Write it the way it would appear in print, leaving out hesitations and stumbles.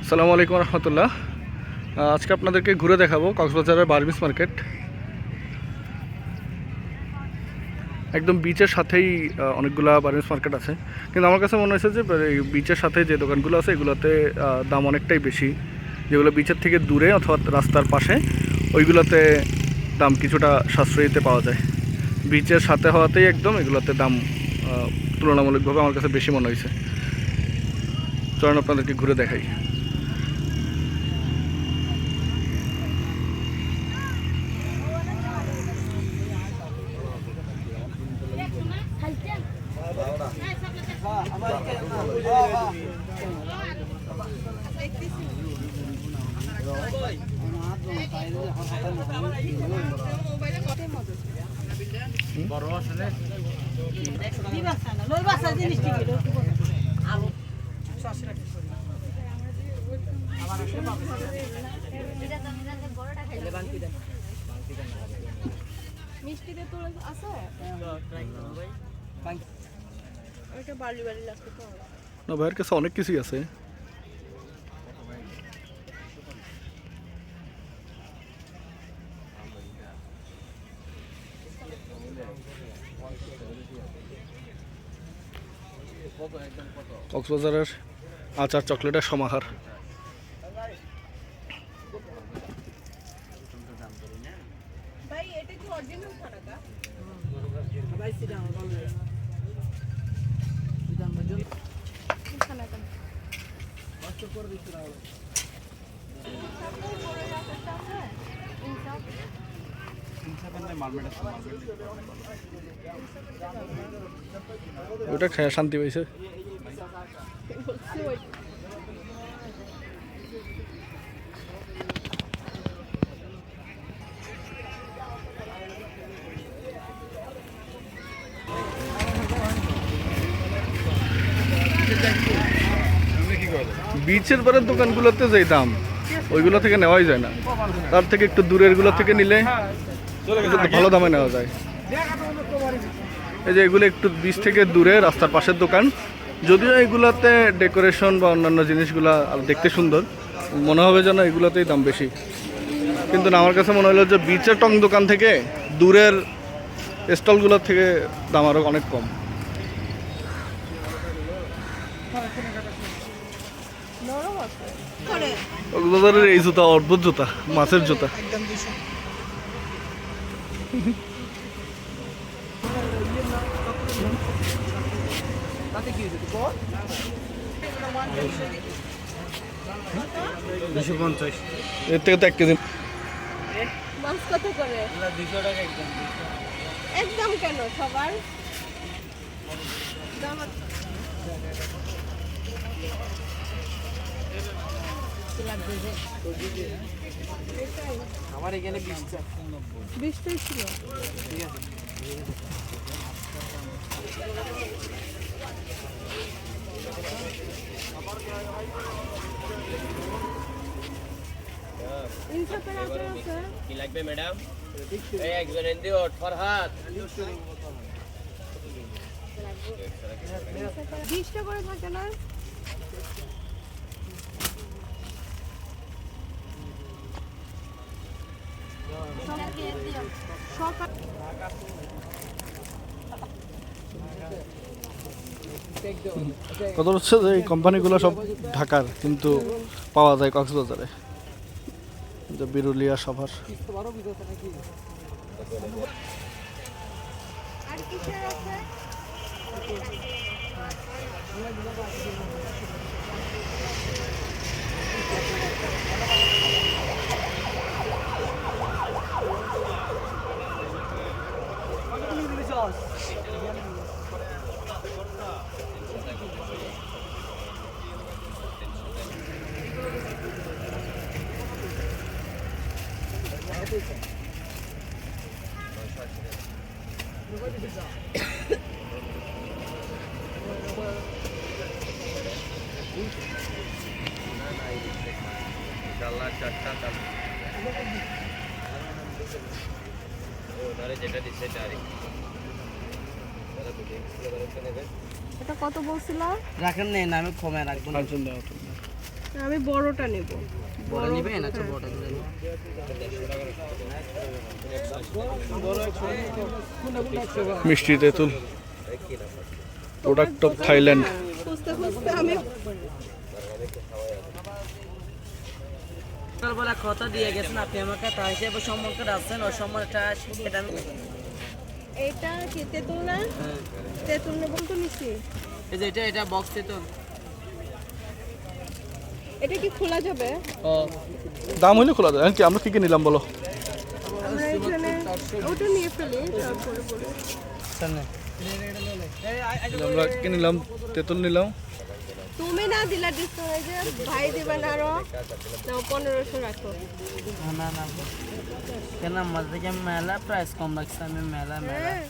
আসসালামু আলাইকুম রহমতুল্লাহ। আজকে আপনাদেরকে ঘুরে দেখাবো কক্সবাজারের বার্মিস মার্কেট। একদম বিচের সাথেই অনেকগুলা বার্মিস মার্কেট আছে, কিন্তু আমার কাছে মনে হয়েছে যে এই বিচের সাথে যে দোকানগুলো আছে এগুলোতে দাম অনেকটাই বেশি। যেগুলো বিচের থেকে দূরে অথবা রাস্তার পাশে ওইগুলোতে দাম কিছুটা সাশ্রয়ীতে পাওয়া যায়। বিচের সাথে হওয়াতেই একদম এগুলোতে দাম তুলনামূলকভাবে আমার কাছে বেশি মনে হয়েছে। চলুন আপনাদেরকে ঘুরে দেখাই। মিষ্টিতে তো আছে ওইটা বালি বালি লাগছে তো না, ভাইয়ের কাছে অনেক কিছুই আছে। কক্সবাজারের আচার চকলেটের সমাহার। ভাই এটা কি অরিজিনাল খানাটা খানাটা ওটা খেয়ে শান্তি পাইছে। বিচের পরের দোকানগুলোতে যেই দাম ওইগুলো থেকে নেওয়াই যায় না, তার থেকে একটু দূরের গুলো থেকে নিলে একটু ভালো দামে নেওয়া যায়। এই যে এগুলো একটু বিচ থেকে দূরে রাস্তার পাশের দোকান, যদিও এগুলোতে ডেকোরেশন বা অন্যান্য জিনিসগুলো দেখতে সুন্দর, মনে হবে যেন এগুলোতেই দাম বেশি, কিন্তু না, আমার কাছে মনে হলো যে বিচের টং দোকান থেকে দূরের স্টলগুলোর থেকে দাম আরও অনেক কম। কক্সবাজারের এই জুতা অদ্ভুত জুতা, মাছের জুতা। এর থেকে তো 1 কেজি মাছ কত করে? 200 টাকা একদম। একদম কেন সবার দাম আমার এখানে 20টাই ছিল। ঠিক আছে। ইনসাপের আচার আছে কি লাগবে ম্যাডাম? এই একজন এন্দি ওট ফরহাদ 20টা করে থাকে না? সকাল কত হচ্ছে যে এই কোম্পানিগুলো সব ঢাকার, কিন্তু পাওয়া যায় কক্সবাজারে, যে বিরুলিয়া সভার। আর কিসের আছে? ডাল্লা চারটা ডাল যেটা দিচ্ছে সেটা আর এটা কত বলছিল? রাখেন নেই, আমি কমে রাখবো না। আমি বড়টা নেব। বড় নিবেন? আচ্ছা বড়টা দিলেন। মিষ্টি তেঁতুল, প্রোডাক্ট অফ থাইল্যান্ড। খুঁজতে খুঁজতে আমি সকালবেলা কথা দিয়ে গেছেন আপনি আমাকে, তাই হিসেবে সম্পর্কে রাখছেন ওই সম্পর্কটা সেটা আমি এইটা কি তেঁতুল না? হ্যাঁ। তেঁতুল নেব তো নিচ্ছি। এই যে এটা বক্সে তো এটা কি খোলা যাবে? দাম হইলে খোলা যায়। কি আমরা কি কি নিলাম বলো? আমরা এখানে ওটা নিয়ে ফেলি তারপরে বলি। সামনে আমরা কি নিলাম? তেঁতুল নিলাম। তুমি না দিলা ডিসকাউন্ট, যে ভাই দিবেন আরো নাও 1500 রাখো। না না কেন আমাদের থেকে মেলা প্রাইস কম লাগছে, আমি মেলা মেলা হ্যাঁ